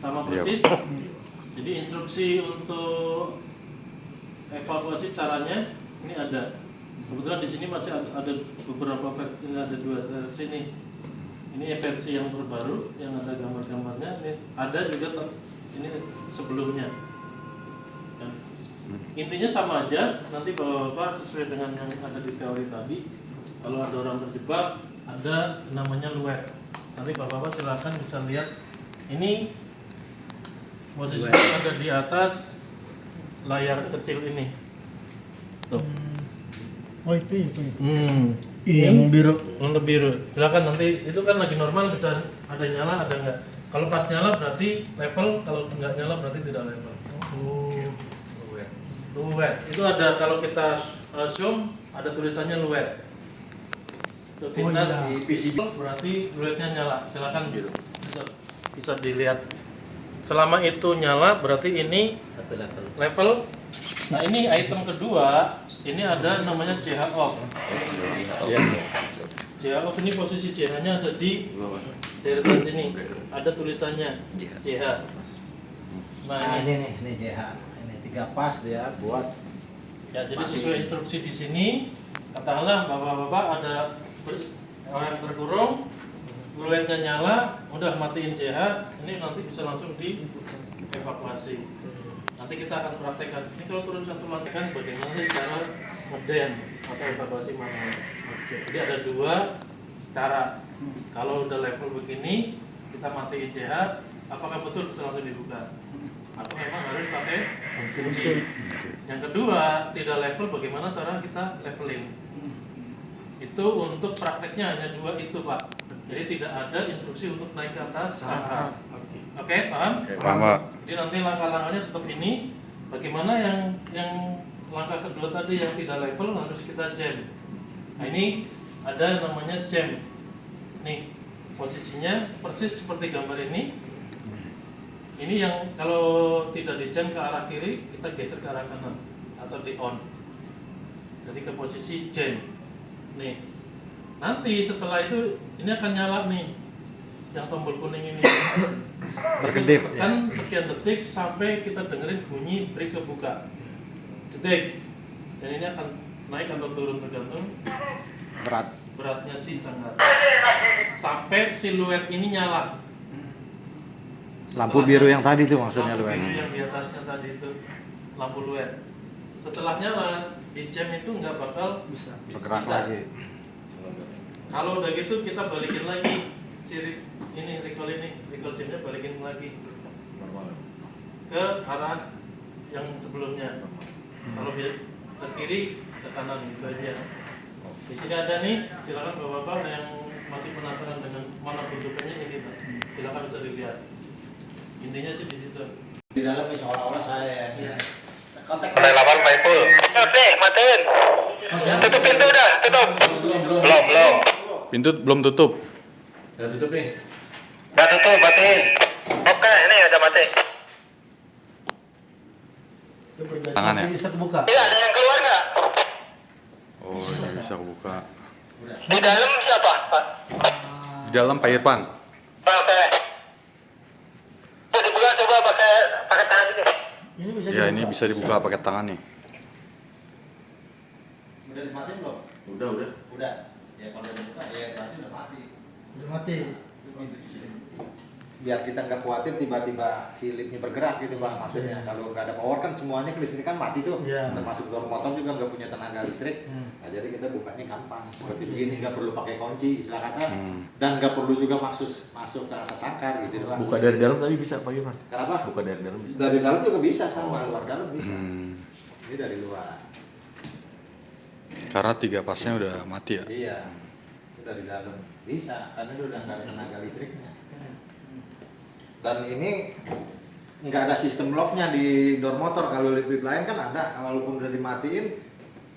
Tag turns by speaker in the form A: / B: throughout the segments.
A: Sama persis. Jadi instruksi untuk evaluasi caranya ini ada. Kebetulan di sini masih ada beberapa versi, ada dua versi nih. Ini versi yang terbaru yang ada gambar-gambarnya. Ini ada juga ini sebelumnya. Ya. Intinya sama aja. Nanti bapak sesuai dengan yang ada di teori tadi. Kalau ada orang terjebak, ada namanya luet. Nanti bapak silakan bisa lihat. Ini posisinya ada di atas layar kecil ini. Tuh.
B: Oh itu.
A: Ini
B: Yang biru.
A: Yang biru. Silakan nanti itu kan lagi normal bisa ada nyala ada enggak. Kalau pas nyala berarti level, kalau enggak nyala berarti tidak level.
B: Oh.
A: Luet. Itu ada kalau kita zoom ada tulisannya luet. Pintas berarti luetnya nyala. Silakan gitu. Bisa dilihat. Selama itu nyala berarti ini
C: satu
A: level. Nah ini item kedua, ini ada namanya CH off. CH off ini posisi CH-nya ada di deretan sini. Ada tulisannya CH.
D: Nah ini CH. Ini 3 pas dia buat.
A: Ya jadi sesuai instruksi di sini, katakanlah bapak-bapak ada orang berkurung, luetnya nyala, udah matiin CH, ini nanti bisa langsung dievakuasi. Nanti kita akan praktekkan. Ini kalau turun satu lantai kan bagaimana cara ngeden atau evakuasi manual. Jadi ada dua cara. Kalau udah level begini, kita matiin CH, apakah betul bisa langsung dibuka? Atau memang harus pakai kunci? Yang kedua, tidak level, bagaimana cara kita leveling? Itu untuk prakteknya hanya dua itu Pak. Jadi tidak ada instruksi untuk naik ke atas angka. Oke, paham?
E: Paham, Pak.
A: Jadi nanti langkah-langkahnya tetap ini. Bagaimana yang langkah kedua tadi yang tidak level harus kita jam. Nah ini ada namanya jam. Nih posisinya persis seperti gambar ini. Ini yang kalau tidak di jam ke arah kiri, kita geser ke arah kanan atau di on. Jadi ke posisi jam. Nih, nanti setelah itu ini akan nyala nih, yang tombol kuning ini.
D: Berkedip.
A: Tekan sekian detik sampai kita dengerin bunyi break kebuka. Detik. Dan ini akan naik atau turun tergantung beratnya sih sangat. Sampai siluet ini nyala.
D: Lampu biru yang tadi tuh maksudnya
A: lampu
D: luet.
A: biru yang di atasnya tadi itu lampu luet. Setelah nyala di jam itu nggak bakal bisa
D: Bergerak lagi.
A: Kalau udah gitu kita balikin lagi ini recall jamnya balikin lagi ke arah yang sebelumnya. Kalau ke kiri ke kanan gitu aja. Di sini ada nih, silakan bapak-bapak yang masih penasaran dengan mana bentukannya ini Pak. Silakan bisa dilihat. Intinya sih di situ.
D: Di dalam seolah-olah saya ya. Kontak.
C: Udah 8 Pak Ipul. Matiin. Tutup pintu udah, tutup. Belum.
E: Pintu belum tutup.
C: Udah tutup nih. Udah tutup, matiin. Oke, ini ada mati.
E: Tangan ya?
B: Bisa kebuka.
C: Iya, ada yang keluar nggak?
E: Oh, ini bisa kebuka.
C: Di dalam siapa, Pak?
E: Di dalam Pak Irfan.
C: Oke. Bisa dibuka coba pakai tangan ini.
B: Ini bisa
E: Ya, ini bisa dibuka pakai tangan nih.
D: Udah dimatiin belum? Udah. Ya kalau udah dibuka ya berarti udah mati.
B: Udah mati.
D: Biar kita nggak khawatir tiba-tiba si lipnya bergerak gitu Pak maksudnya. Kalau nggak ada power kan semuanya kelistrikan mati tuh.
B: Iya.
D: Termasuk door motor juga nggak punya tenaga listrik. Nah jadi kita bukanya gampang. Seperti begini nggak perlu pakai kunci istilah kata. Dan nggak perlu juga masuk ke atas sangkar gitu doang.
F: Buka dari dalam tapi bisa Pak Irfan?
D: Kenapa?
F: Buka dari dalam bisa?
D: Dari dalam juga bisa sama luar dalam bisa. Ini dari luar.
E: Karena 3 pasnya udah mati ya.
D: Iya. Itu dari dalam bisa karena itu udah nggak ada tenaga listriknya. Dan ini nggak ada sistem locknya di door motor. Kalau lift lain kan ada. Walaupun udah dimatiin,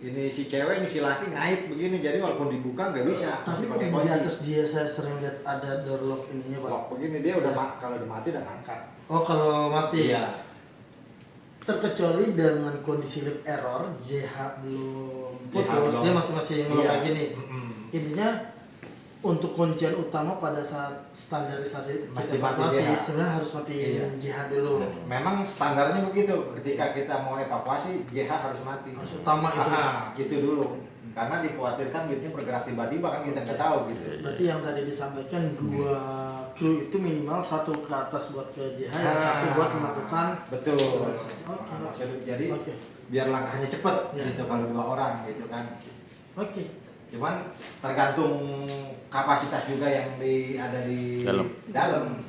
D: ini si cewek, ini si laki ngait begini. Jadi walaupun dibuka nggak bisa.
B: Tapi
D: Masih
B: kok di atas dia saya sering lihat ada door lock ininya Pak.
D: lock begini dia udah kalau udah mati udah ngangkat.
B: Oh kalau mati
D: Iya.
B: Terkecuali dengan kondisi lift error, JH belum
D: JH
B: putus,
D: belum.
B: dia masih
D: Iya.
B: kayak gini. Intinya untuk kuncian utama pada saat standarisasi
D: Mesti
B: kita
D: mati
B: evakuasi,
D: JH.
B: sebenarnya harus matiin
D: Iya.
B: JH dulu.
D: Memang standarnya begitu. Ketika kita mau evakuasi, JH harus mati.
B: Harus utama itu.
D: Gitu dulu. Karena dikhawatirkan liftnya bergerak tiba-tiba kan kita nggak tahu gitu.
B: Berarti yang tadi disampaikan dua kru itu minimal satu ke atas buat ke JH, yang
D: Ah.
B: satu buat melakukan
D: Betul.
B: Oke.
D: Maksudnya jadi
B: Oke.
D: biar langkahnya cepet
B: Ya.
D: gitu kalau 2 orang gitu kan.
B: Oke.
D: Cuman tergantung kapasitas juga yang ada di dalam.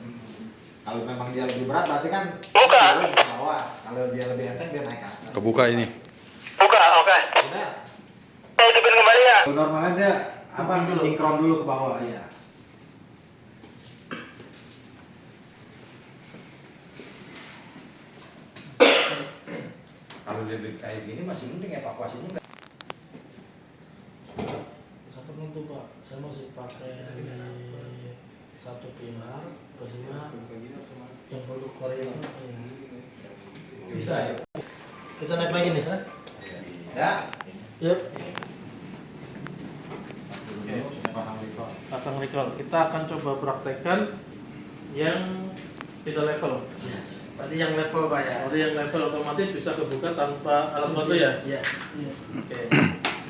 D: Kalau memang dia lebih berat berarti kan
C: Buka.
D: turun ke bawah. Kalau dia lebih enteng dia naik ke atas.
E: Kebuka ini.
C: Buka, oke.
D: Udah.
C: Saya hidupin kembali ya.
D: Normalnya dia apa
B: Dulu.
D: nyingkron dulu ke bawah ya. Kalau lift kayak gini masih penting evakuasinya nggak.
B: Satu pintu Pak, saya masih pakai di satu pilar, posisinya yang produk Korea itu. Ya.
D: Bisa ya.
B: Bisa naik lagi nih, kan?
D: Ya.
B: Yuk.
A: Pasang recall. Kita akan coba praktekkan yang tidak level.
B: Yes. Tadi yang level Pak ya.
A: Kalau yang level otomatis bisa kebuka tanpa alat bantu ya.
B: Iya.
A: Oke.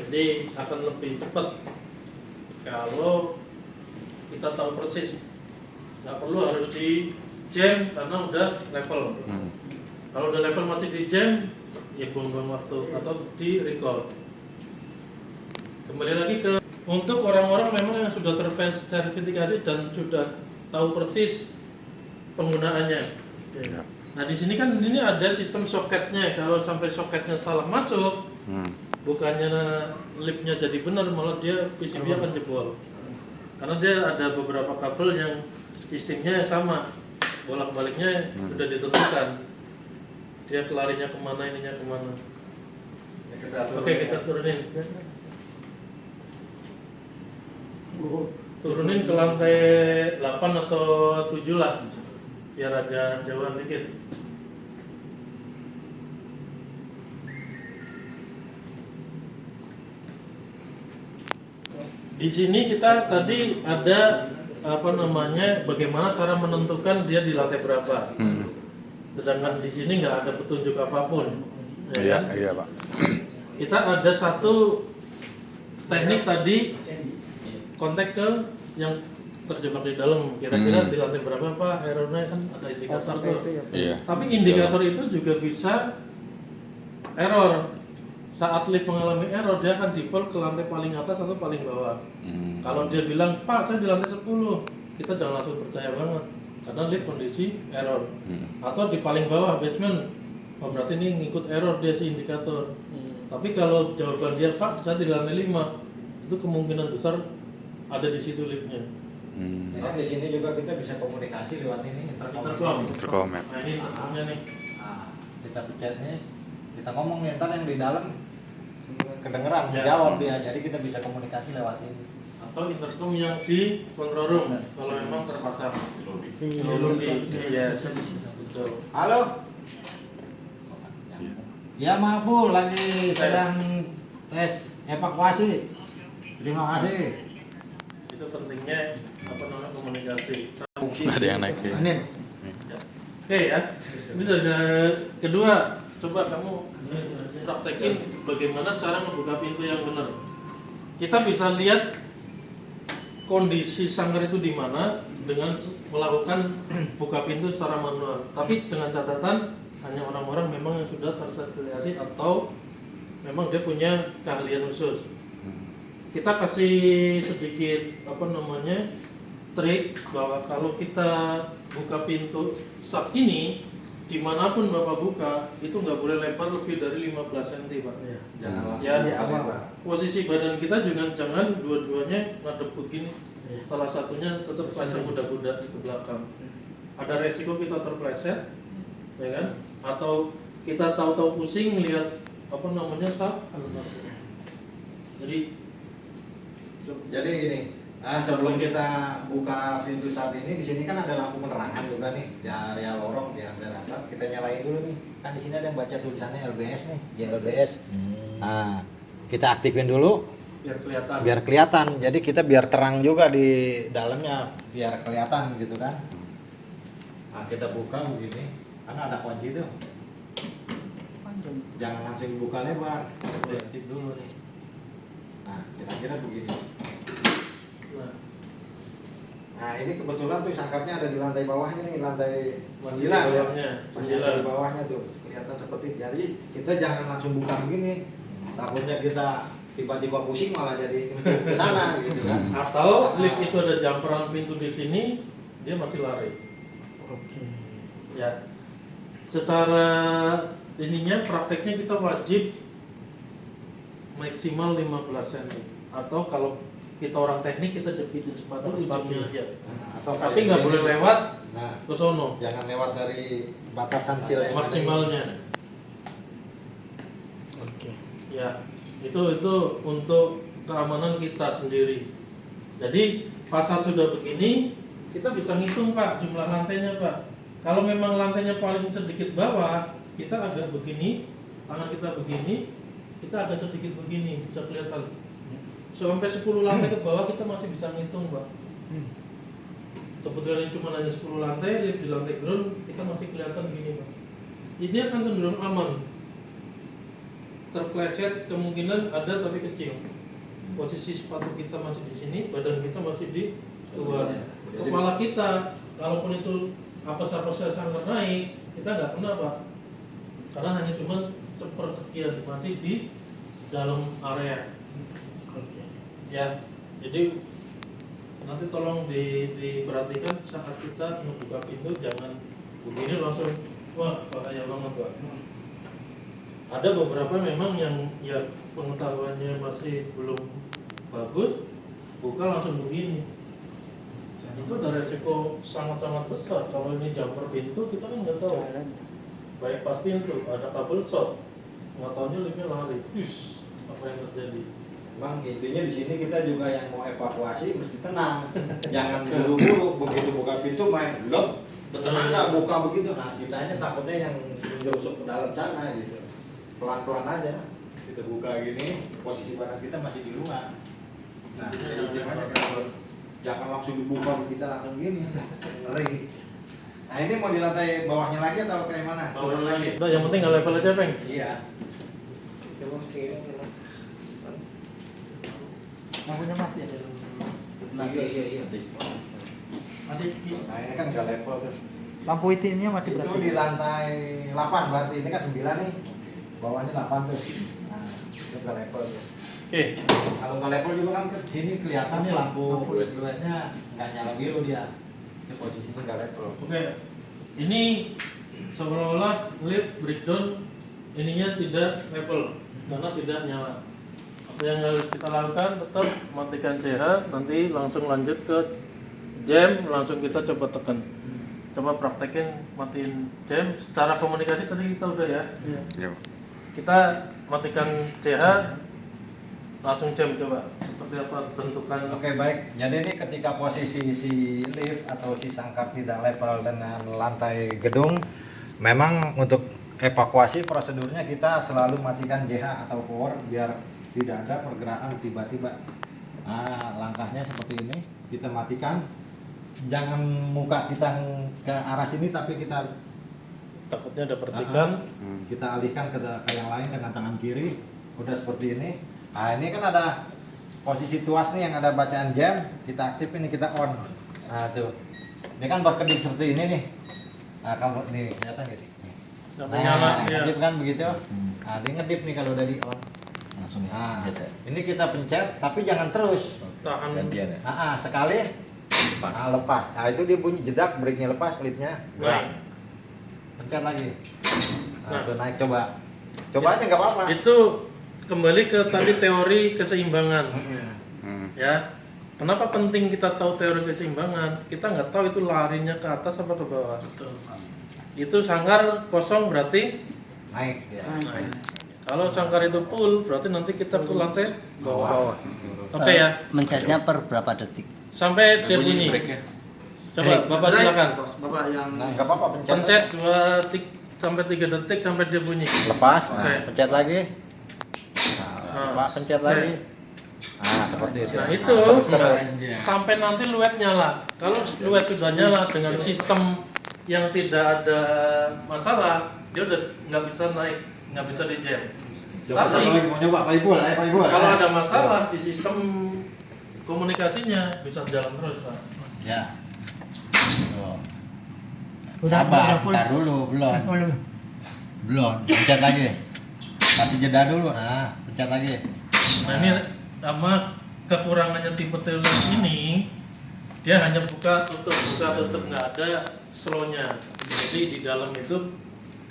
A: Jadi akan lebih cepat kalau kita tahu persis. Nggak perlu harus di jam karena udah level. Kalau udah level masih di jam, ya buang-buang waktu atau di recall. Kembali lagi ke untuk orang-orang memang yang sudah tersertifikasi dan sudah tahu persis penggunaannya. Oke.
E: Ya.
A: Nah di sini kan ini ada sistem soketnya. Kalau sampai soketnya salah masuk, bukannya lipnya jadi benar, malah dia PCB akan jebol. Karena dia ada beberapa kabel yang sistemnya sama, bolak-baliknya sudah ditentukan. Dia kelarinya kemana, ininya kemana. Oke, kita turunin. Turunin ke lantai 8 atau 7 lah, biar agak jauhan dikit. Di sini kita tadi ada apa namanya, bagaimana cara menentukan dia di lantai berapa. Sedangkan di sini nggak ada petunjuk apapun. Ya
E: Iya,
A: kan?
E: iya Pak.
A: Kita ada satu teknik tadi, kontak ke yang terjebak di dalam. Kira-kira di lantai berapa Pak? Errornya kan ada indikator tuh.
E: Iya.
A: Tapi indikator itu juga bisa error. Saat lift mengalami error, dia akan default ke lantai paling atas atau paling bawah. Kalau dia bilang, Pak saya di lantai 10, kita jangan langsung percaya banget. Karena lift kondisi error. Atau di paling bawah, basement, oh berarti ini ngikut error dia si indikator. Tapi kalau jawaban dia, Pak saya di lantai 5, itu kemungkinan besar ada di situ liftnya.
D: Jadi kan di sini juga kita bisa komunikasi lewat ini
A: Intercom.
E: Intercom ya.
A: Nah ini intercomnya nih.
D: Nah, kita pencet nih, kita ngomong nih, ntar yang di dalam kedengeran,
A: Ya.
D: menjawab dia, jadi kita bisa komunikasi lewat sini.
A: Atau intercom yang di control room kalau memang terpasang. Kalau di yes, betul.
D: Halo? Ya maaf Bu, lagi sedang tes evakuasi. Terima kasih.
A: Itu pentingnya apa namanya komunikasi.
E: Ada yang naik ya.
B: Anin.
A: Oke ya. Ini sudah kedua. Coba kamu praktekin bagaimana cara membuka pintu yang benar. Kita bisa lihat kondisi sanggar itu di mana dengan melakukan buka pintu secara manual. Tapi dengan catatan hanya orang-orang memang yang sudah tersertifikasi atau memang dia punya keahlian khusus. Kita kasih sedikit apa namanya trik bahwa kalau kita buka pintu sub ini dimanapun Bapak buka itu nggak boleh lebar lebih dari 15 cm Pak.
D: Jangan langsung
A: Ya,
D: buka
B: awal.
D: lebar.
A: Posisi badan kita juga jangan dua-duanya ngadep begini. Salah satunya tetap saja budak-budak di ke belakang. Ada resiko kita terpleset, ya kan? Atau kita tahu-tahu pusing lihat apa namanya sub. Jadi
D: Jadi gini, sebelum kita buka pintu saat ini, di sini kan ada lampu penerangan juga nih di area lorong, di area asap. Kita nyalain dulu nih. Kan di sini ada yang baca tulisannya LBS nih, JLBS. Nah, kita aktifin dulu.
A: biar kelihatan.
D: Biar kelihatan. Jadi kita biar terang juga di dalamnya, biar kelihatan gitu kan. Nah, kita buka begini. Karena ada kunci tuh. Jangan langsung dibuka lebar. Kita tip dulu nih. Nah, kira-kira begini. Nah, ini kebetulan tuh sangkarnya ada di lantai bawahnya nih, lantai
A: Masih
D: 9
A: di
D: ya.
A: bawahnya.
D: Masih ada di bawahnya tuh. Kelihatan seperti. Jadi kita jangan langsung buka begini. Takutnya kita tiba-tiba pusing malah jadi ke sana gitu kan.
A: Atau lift itu ada jumperan pintu di sini, dia masih lari.
B: Oke.
A: Ya. Secara ininya prakteknya kita wajib maksimal 15 cm. Atau kalau kita orang teknik kita jepitin sepatu ujungnya aja.
D: Atau
A: Tapi nggak boleh lewat
D: Nah,
A: ke sono.
D: jangan lewat dari batasan seal yang ada.
A: Maksimalnya.
B: Oke.
A: Ya, itu untuk keamanan kita sendiri. Jadi pas saat sudah begini, kita bisa ngitung Pak jumlah lantainya Pak. Kalau memang lantainya paling sedikit bawah, kita agak begini, tangan kita begini, kita agak sedikit begini, bisa kelihatan. Sampai 10 lantai ke bawah kita masih bisa ngitung Pak. Kebetulan cuma hanya 10 lantai, lift di lantai ground kita masih kelihatan begini Pak. Ini akan cenderung aman. Terpleset kemungkinan ada tapi kecil. Posisi sepatu kita masih di sini, badan kita masih di luar. Kepala kita, kalaupun itu apes-apesnya sangat naik, kita nggak kena Pak. Karena hanya cuma sepersekian masih di dalam area.
B: Oke.
A: Ya, jadi nanti tolong diperhatikan saat kita membuka pintu jangan begini langsung, wah bahaya banget Pak. Ada beberapa memang yang ya pengetahuannya masih belum bagus, buka langsung begini. Itu ada resiko sangat-sangat besar. Kalau ini jumper pintu kita kan nggak tahu. Baik pas pintu ada kabel short, nggak tahunya liftnya lari. Apa yang terjadi?
D: Bang, intinya di sini kita juga yang mau evakuasi mesti tenang. Jangan buru-buru begitu buka pintu main blok. Betul ada buka begitu. Nah, kitanya takutnya yang menjerusuk ke dalam sana gitu. Pelan-pelan aja. Kita buka gini, posisi badan kita masih di luar. Nah, intinya jangan langsung dibuka kita langsung gini. Ngeri. Nah, ini mau di lantai bawahnya lagi atau kayak mana?
A: Turun lagi. Udah, yang penting nggak level aja, Peng.
D: Iya.
B: Lampunya mati ya?
F: Iya.
B: Mati.
D: Nah, ini kan nggak level tuh.
B: Lampu itinya mati
D: Itu
B: berarti?
D: di lantai 8 berarti ini kan 9 nih. Bawahnya 8 tuh. Nah, itu nggak level tuh.
A: Oke.
D: Kalau nggak level juga kan ke sini kelihatan nih lampu LED-nya nggak nyala biru dia. Ini posisinya nggak level.
A: Oke. Ini seolah-olah lift breakdown ininya tidak level karena tidak nyala. Apa yang harus kita lakukan tetap matikan CH, nanti langsung lanjut ke jam, langsung kita coba tekan. Coba praktekin matiin jam. Secara komunikasi tadi kita udah ya.
B: Iya.
A: Kita matikan CH, langsung jam coba. Seperti apa bentukan.
D: Oke, baik. Jadi ini ketika posisi si lift atau si sangkar tidak level dengan lantai gedung, memang untuk evakuasi prosedurnya kita selalu matikan JH atau power biar tidak ada pergerakan tiba-tiba. Nah, langkahnya seperti ini, kita matikan. Jangan muka kita ke arah sini tapi kita
A: Takutnya ada percikan.
D: kita alihkan ke yang lain dengan tangan kiri. Udah seperti ini. Nah, ini kan ada posisi tuas nih yang ada bacaan jam, kita aktif ini, kita on. Nah, tuh. Ini kan berkedip seperti ini nih. Nah, kamu nih kelihatan gitu.
A: Yang menyala, ya.
D: ngedip kan begitu. Nah, dia ngedip nih kalau udah di on.
F: Langsung
D: Nah,
F: pencet ya.
D: ini kita pencet tapi jangan terus.
A: Tahan.
F: Gantian ya.
D: Sekali
F: Pas.
D: lepas. Nah, itu dia bunyi jedak, breaknya lepas, liftnya
A: Baik.
D: pencet lagi. Nah,
A: Nah.
D: tuh naik coba. Coba aja nggak apa-apa.
A: Itu kembali ke tadi teori keseimbangan. Ya. Kenapa penting kita tahu teori keseimbangan? Kita nggak tahu itu larinya ke atas apa ke bawah. Itu sangkar kosong berarti
D: Naik ya.
A: kalau sangkar itu full berarti nanti kita ke lantai bawah. Oke ya.
G: Mencetnya per berapa detik?
A: Sampai dia bunyi. Coba Bapak silakan.
B: Bapak yang
D: Nah, nggak apa-apa pencet.
A: Pencet 2 sampai 3 detik sampai dia bunyi.
D: Lepas,
A: Oke.
D: pencet lagi.
A: Nah,
D: Pak pencet lagi. Seperti itu.
A: Nah itu sampai nanti luet nyala. Kalau luet sudah nyala dengan sistem yang tidak ada masalah, dia udah nggak bisa naik, nggak bisa di jam.
D: Coba
A: Tapi
D: satu lagi mau nyoba Pak Ibul, Pak Ibul.
A: kalau ada masalah di sistem komunikasinya bisa jalan terus, Pak.
F: Ya. Sabar, bentar dulu, belum. Belum, pencet lagi. Kasih jeda dulu. Nah, pencet lagi.
A: Nah ini sama kekurangannya tipe Taylor ini, dia hanya buka tutup nggak ada slownya. Jadi di dalam itu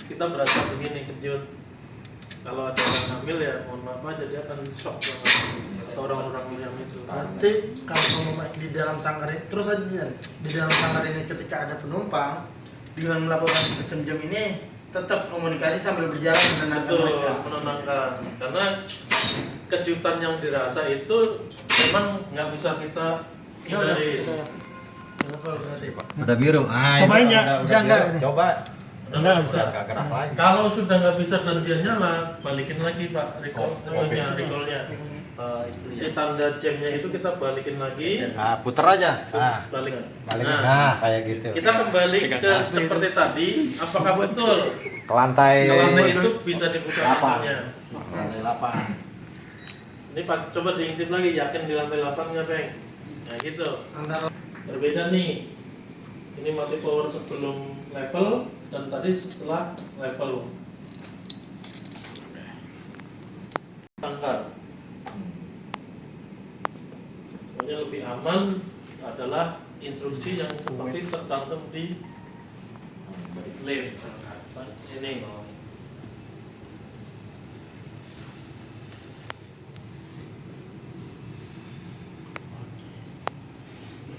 A: kita berasa begini kejut. Kalau ada orang hamil ya mohon maaf aja, dia akan shock banget. Atau orang-orang yang itu.
B: Berarti kalau di dalam sangkar ini, terus aja Jan, di dalam sangkar ini ketika ada penumpang dengan melakukan sistem jam ini tetap komunikasi sambil berjalan menenangkan
A: Betul,
B: mereka.
A: menenangkan. Karena kejutan yang dirasa itu memang nggak bisa kita
B: Ya udah,
A: hindari.
B: level berarti.
F: Udah biru.
B: Cobain ya,
F: udah
B: bisa nggak?
F: biru. Coba.
A: Nggak bisa.
F: Nggak gerak lagi.
A: Kalau sudah nggak bisa dan dia nyala, balikin lagi Pak recall-nya. Si tanda jamnya itu kita balikin lagi,
D: Puter aja.
A: balik.
F: Balik.
A: Nah,
F: Nah, kayak gitu.
A: kita kembali ke seperti tadi. Apakah betul
D: Ke lantai.
A: kalau itu bisa dibuka
D: Lapan.
A: pintunya?
F: Lantai 8.
A: Ini Pak, coba diintip lagi, yakin di lantai 8 nggak, Peng? Nah gitu.
B: Antara
A: Berbeda nih. Ini masih power sebelum level dan tadi setelah level. Tangkar. Sebenarnya lebih aman adalah instruksi yang seperti tercantum di lift. Ini.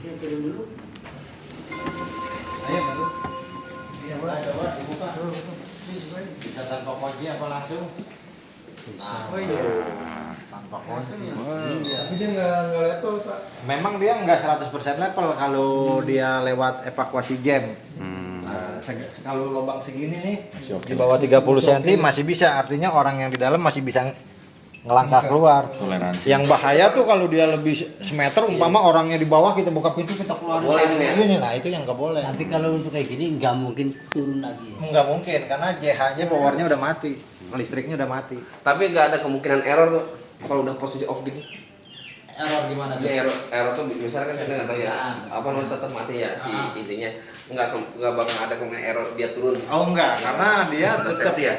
B: yang turun dulu.
F: Ayo, baru.
B: Iya,
F: Coba dibuka. Bisa tanpa kunci apa langsung?
B: Oh iya.
D: Tanpa kunci.
B: Tapi dia nggak level Pak.
D: Memang dia nggak 100% level kalau dia lewat evakuasi jam. Nah, kalau lubang segini nih di bawah 30 cm masih bisa, artinya orang yang di dalam masih bisa ngelangkah keluar.
E: Toleransi.
D: Yang bahaya tuh kalau dia lebih semeter, umpama orangnya di bawah kita buka pintu kita keluar ini, nah itu yang nggak boleh.
G: Tapi kalau untuk kayak gini nggak mungkin turun lagi ya.
D: Nggak mungkin karena JH-nya powernya udah mati, listriknya udah mati.
H: Tapi nggak ada kemungkinan error tuh kalau udah posisi off gini.
D: Error gimana?
H: Ya error tuh misalnya kan kita nggak tahu ya apa namanya tetap mati ya si intinya nggak bakal ada kemungkinan error dia turun.
D: Oh enggak, karena dia
H: Udah
D: tetap
H: safety ya?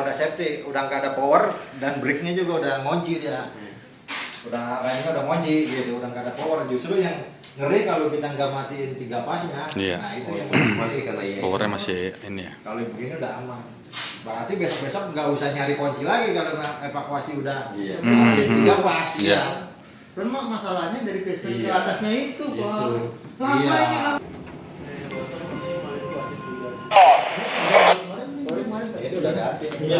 D: udah safety, udah nggak ada power dan brake-nya juga udah ngunci dia. Udah remnya udah ngunci gitu, udah nggak ada power. Justru yang ngeri kalau kita nggak matiin 3 pasnya.
E: Iya.
D: Nah, itu
H: Oh,
D: yang
H: masih karena ini.
E: Powernya masih ini ya.
D: kalau begini udah aman. Berarti besok-besok nggak usah nyari kunci lagi kalau evakuasi udah
H: Iya.
D: matiin 3 pas.
E: Iya.
D: Ya. Dan masalahnya dari basement ke
H: Iya.
D: atasnya itu, Pak.
H: Itu.
D: Lama
F: Iya.
D: ini lama. Ini udah ganti.
A: Iya.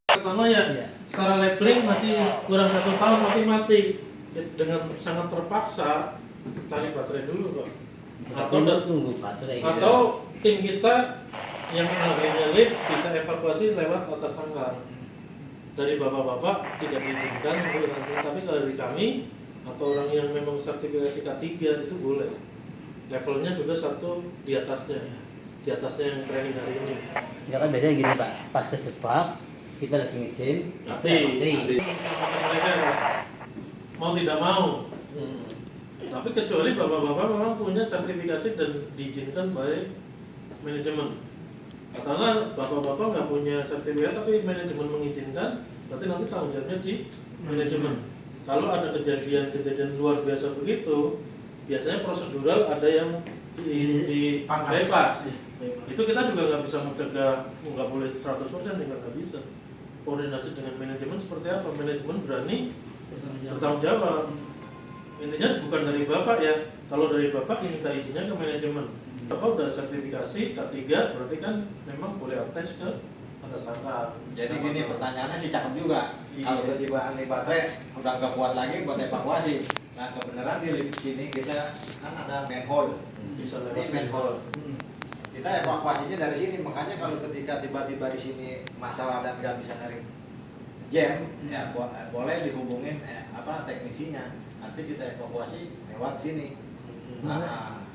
A: Pertama ya, secara labeling masih kurang 1 tahun tapi mati. Dengan sangat terpaksa cari baterai dulu Pak.
G: Tunggu baterai.
A: Atau tim kita yang ahlinya lift bisa evakuasi lewat atas sangkar. Dari bapak-bapak tidak diizinkan untuk langsung, tapi kalau dari kami atau orang yang memang sertifikasi K3 itu boleh. Levelnya sudah 1 di atasnya yang training hari ini.
G: Ya kan biasanya gini Pak, pas kejebak kita lagi nge-gym,
A: Mati. Sama mereka mau tidak mau. Tapi kecuali bapak-bapak memang punya sertifikasi dan diizinkan oleh manajemen. Karena bapak-bapak nggak punya sertifikat tapi manajemen mengizinkan, berarti nanti tanggung jawabnya di manajemen. Kalau ada kejadian luar biasa begitu, biasanya prosedural ada yang di
B: Pangkas.
A: bypass. Itu kita juga nggak bisa mencegah, nggak boleh 100% juga nggak bisa. Koordinasi dengan manajemen seperti apa? Manajemen berani bertanggung jawab. Intinya bukan dari bapak ya. Kalau dari bapak minta izinnya ke manajemen. Bapak udah sertifikasi K3 berarti kan memang boleh akses ke atas sangkar.
D: Jadi gini pertanyaannya sih cakep juga.
A: Iya.
D: Kalau tiba-tiba nih baterai udah nggak kuat lagi buat evakuasi. Nah kebenaran di lift sini kita kan ada manhole.
A: Bisa
D: Ini
A: lewat
D: manhole. Kita evakuasinya dari sini. Makanya kalau ketika tiba-tiba di sini masalah dan nggak bisa narik jam, ya boleh dihubungin teknisinya. Nanti kita evakuasi lewat sini.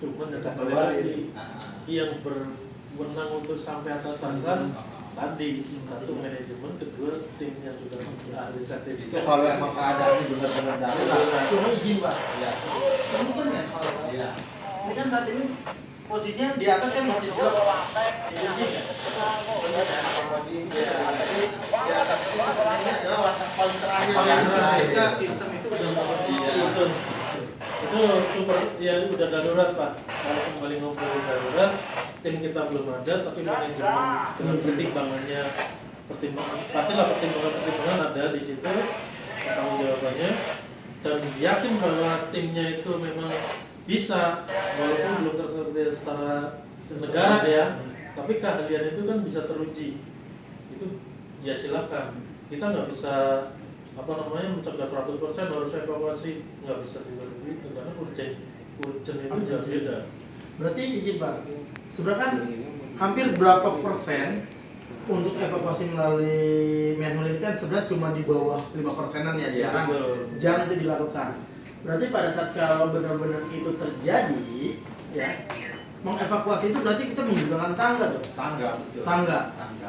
A: Cuman
D: Kita
A: kembali
D: keluarin.
A: lagi yang berwenang untuk sampai atas sangkar tadi satu manajemen, kedua timnya sudah ahli
D: Itu
A: sertifikat.
D: kalau emang keadaannya benar-benar darurat.
B: Cuma izin pak.
D: Ya.
B: Ini kan ya kalau
D: Iya.
B: ini kan saat ini posisinya di atas kan masih blok pak. Izin ya.
D: Evakuasi ini ya.
B: Jadi di atas ini sebenarnya ini adalah langkah paling terakhir.
D: Paling terakhir.
B: Ketika sistem itu udah
A: Iya,
B: mau
A: betul. Itu super ya udah darurat Pak. Kalau kembali ngobrol darurat, tim kita belum ada, tapi manajemen dengan pertimbangannya, pastilah pertimbangan ada di situ, tanggung jawabannya, dan yakin bahwa timnya itu memang bisa, walaupun belum tersedia secara negara ya, tapi keahlian itu kan bisa teruji. Itu ya silakan. Kita nggak bisa mencegah 100% harus evakuasi, nggak bisa juga begitu karena urgen itu jauh beda.
B: Berarti izin Pak, sebenarnya kan hampir berapa persen untuk evakuasi melalui manhole ini kan sebenarnya cuma di bawah 5%-an ya, jarang itu dilakukan. Berarti pada saat kalau benar-benar itu terjadi, ya mengevakuasi itu berarti kita menggunakan tangga dong.
D: Betul.
B: Tangga.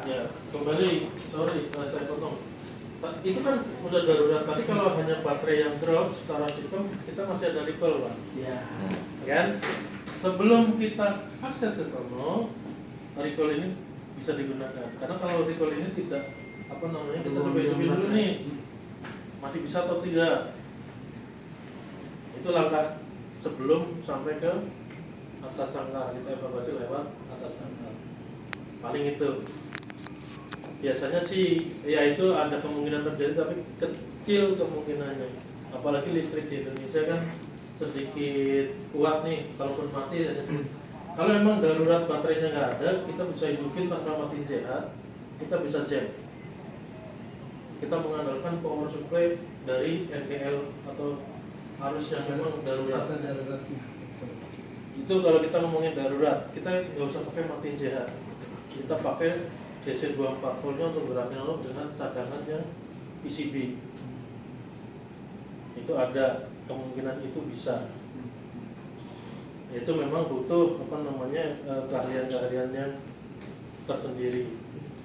A: Ya kembali, saya potong. Itu kan udah darurat. Tadi kalau hanya baterai yang drop secara sistem kita masih ada recall Pak.
B: Ya.
A: Kan? Sebelum kita akses ke sana, recall ini bisa digunakan. Karena kalau recall ini tidak kita coba dulu nih masih bisa atau tidak. Itu langkah sebelum sampai ke atas sangkar, kita evakuasi lewat atas sangkar. Paling itu. Biasanya sih ya itu ada kemungkinan terjadi tapi kecil kemungkinannya. Apalagi listrik di Indonesia kan sedikit kuat nih, kalaupun mati hanya kalau memang darurat baterainya nggak ada, kita bisa hidupin tanpa matiin CH, kita bisa jam. Kita mengandalkan power supply dari NGL atau arus yang memang darurat. Itu kalau kita ngomongin darurat, kita nggak usah pakai matiin CH. Kita pakai DC 24 voltnya untuk gerak analog dengan cadangan yang PCB. Itu ada kemungkinan itu bisa. Itu memang butuh keahlian-keahlian yang tersendiri.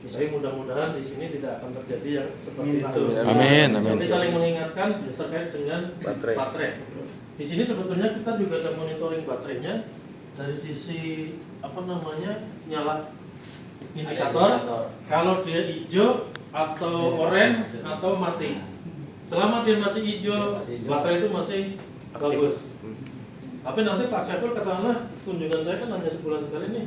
A: Tapi mudah-mudahan di sini tidak akan terjadi yang seperti itu.
E: Amin.
A: Nanti saling mengingatkan terkait dengan baterai. Di sini sebetulnya kita juga ada monitoring baterainya dari sisi nyala indikator. Kalau dia hijau atau oranye atau mati. Selama dia masih hijau, baterai itu masih bagus. Tapi nanti Pak Saiful katakanlah kunjungan saya kan hanya sebulan sekali nih.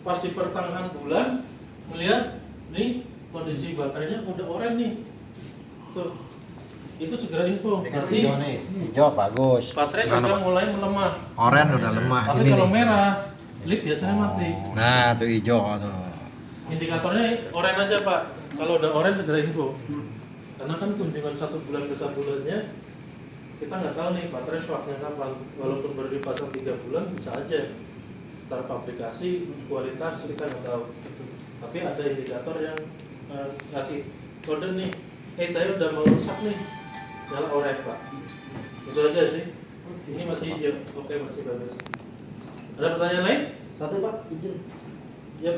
A: Pas di pertengahan bulan melihat nih kondisi baterainya udah oranye nih. Tuh. Itu segera info. Berarti
F: hijau bagus.
A: baterai sudah mulai melemah.
F: Oranye udah lemah.
A: Tapi
F: Ini
A: kalau
F: nih.
A: merah, lip biasanya mati.
F: Nah, tuh hijau tuh.
A: Indikatornya oranye aja Pak. Kalau udah oranye segera info. Karena kan kunjungan 1 bulan ke 1 bulannya kita nggak tahu nih baterai swapnya kapan. Walaupun baru dipasang 3 bulan bisa aja. Secara aplikasi kualitas kita nggak tahu. Tapi ada indikator yang ngasih kode nih. Saya udah mau rusak nih. Nyala oranye Pak. Itu aja sih. Ini masih hijau. Oke, masih bagus. Ada pertanyaan lain?
B: Satu Pak, izin.
A: Yap.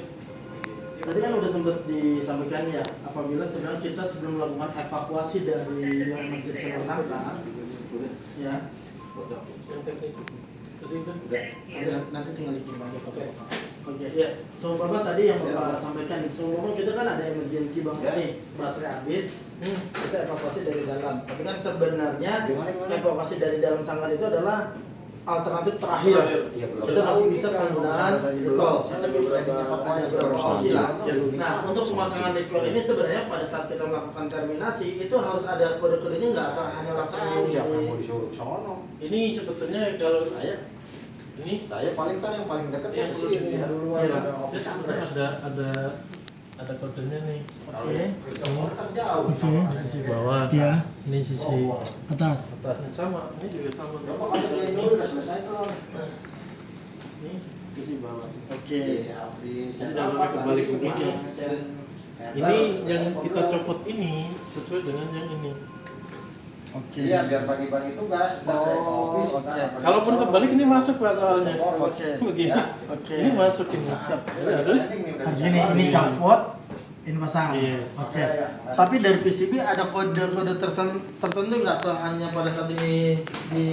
B: Tadi kan udah sempat disampaikan ya, apabila sebenarnya kita sebelum melakukan evakuasi dari yang menjadi tersangka, ya,
A: Yang teknis. Tadi udah.
B: nanti tinggal dikirim aja. Oke.
A: Ya.
B: Bapak tadi yang Bapak sampaikan, sebelumnya kita kan ada emergency banget nih, baterai habis, kita evakuasi dari dalam. Tapi kan sebenarnya evakuasi dari dalam sangkar itu adalah alternatif terakhir. Kita masih bisa penggunaan recall. Ada beberapa opsi lah. Nah, untuk pemasangan recall ini sebenarnya pada saat kita melakukan terminasi itu harus ada kode-kodenya nggak atau hanya langsung
D: Siapa yang mau disuruh sono?
A: Ini sebetulnya kalau
D: Saya
A: ini
D: paling yang paling dekat
A: yang
D: sih
A: dulu
D: dulu
A: dia sebenarnya ada kodenya nih.
D: kan jauh.
A: Ini sisi bawah.
B: Iya.
A: Ini sisi
B: Atas.
A: atasnya sama. Ini juga sama.
D: Bapak ada yang dulu udah selesai tuh.
A: Ini sisi bawah.
B: Oke.
D: Di
A: Jadi jangan kembali ke begini. Ini yang kita copot ini sesuai dengan yang ini.
B: Oke.
D: Iya, biar pagi-pagi tugas.
B: Oh, oke.
A: Kalaupun kebalik ini masuk Pak soalnya.
B: Oke.
A: Begini.
B: Oke.
A: Ini masuk ini. Harus.
B: Harus ini copot, ini pasang.
A: Yes.
B: Oke. Tapi dari PCB ada kode-kode tertentu nggak atau hanya pada saat ini di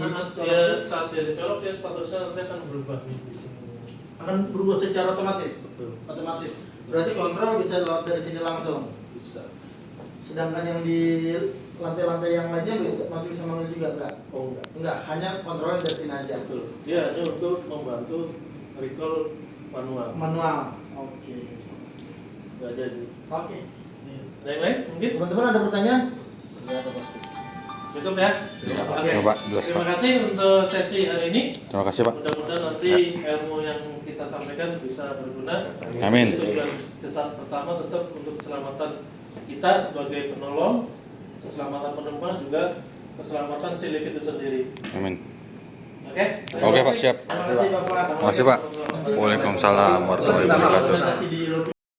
A: Saat dia dicolok dia statusnya nanti akan berubah nih di sini.
B: akan berubah secara otomatis?
A: Betul.
B: Otomatis. Berarti kontrol bisa lewat dari sini langsung.
A: Bisa.
B: Sedangkan yang di lantai-lantai yang lainnya masih bisa manual juga enggak?
A: Oh enggak.
B: Enggak, hanya kontrolnya dari sini aja.
A: Betul. Dia hanya untuk membantu recall manual.
B: Manual. Oke.
A: Enggak aja sih.
B: Oke.
A: Ada yang lain mungkin?
B: Teman-teman ada pertanyaan?
A: Enggak ada pasti. Cukup ya? Oke.
E: Coba, jelas,
A: Terima
E: Pak.
A: kasih untuk sesi hari ini.
E: Terima kasih, Pak.
A: Mudah-mudahan nanti ilmu yang kita sampaikan bisa berguna.
E: Amin.
A: Tujuan besar pertama tetap untuk keselamatan kita sebagai penolong, keselamatan penumpang juga keselamatan si lift itu sendiri.
E: Amin.
A: Oke?
E: Oke, Pak, siap.
B: Terima kasih Bapak.
E: Terima kasih, Pak. Waalaikumsalam warahmatullahi wabarakatuh.
B: Terima kasih di